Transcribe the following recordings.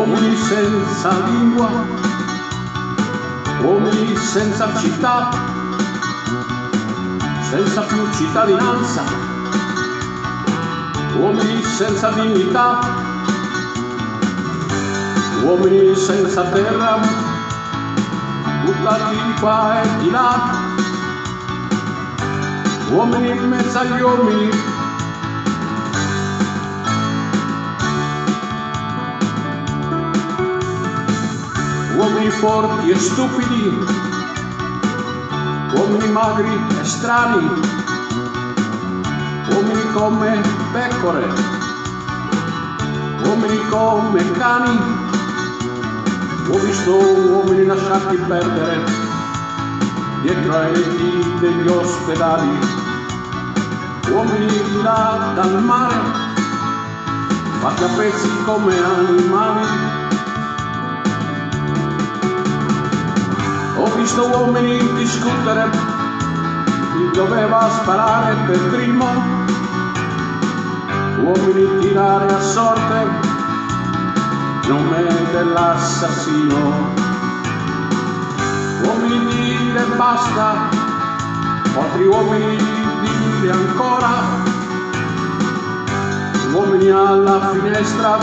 uomini senza lingua, uomini senza città, senza più cittadinanza, uomini senza dignità, uomini senza terra, buttati di qua e di là, uomini in mezzo agli uomini. Uomini forti e stupidi, uomini magri e strani, uomini come pecore, uomini come cani. Ho visto uomini lasciati perdere dietro ai letti degli ospedali, uomini di là dal mare, fatti a pezzi come animali. Ho visto uomini discutere chi doveva sparare per primo, uomini tirare a sorte il nome dell'assassino, uomini dire basta, altri uomini dire ancora, uomini alla finestra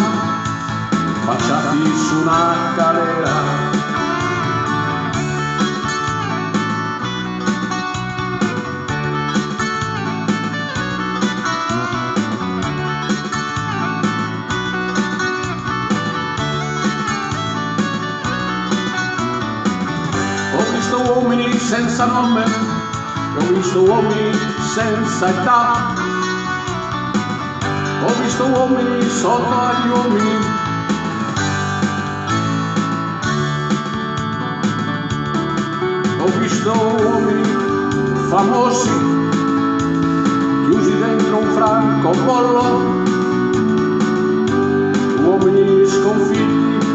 baciati su una galera. Ho visto uomini senza nome, ho visto uomini senza età, ho visto uomini sotto agli uomini, ho visto uomini famosi chiusi dentro un francobollo, uomini sconfitti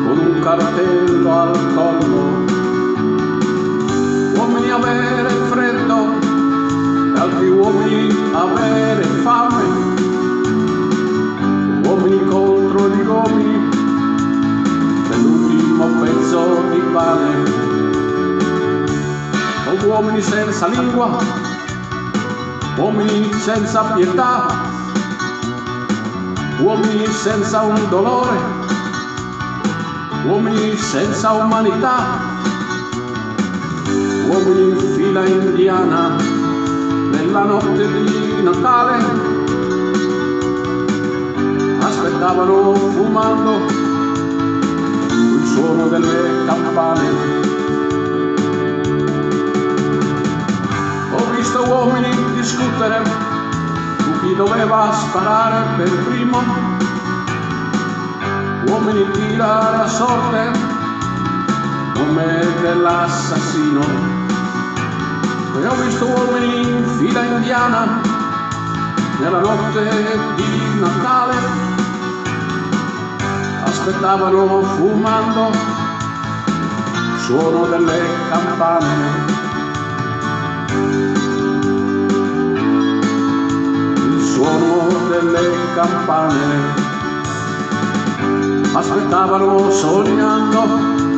con un cartello al collo, uomini avere freddo e altri uomini avere fame, uomini contro gli uomini dell'ultimo pezzo di pane, uomini senza lingua, uomini senza pietà, uomini senza un dolore, uomini senza umanità, uomini in fila indiana nella notte di Natale, aspettavano fumando il suono delle campane. Ho visto uomini discutere su chi doveva sparare per primo, uomini tirare a sorte nome dell'assassino. E ho visto uomini in fila indiana nella notte di Natale, aspettavano fumando il suono delle campane. Il suono delle campane. Aspettavano sognando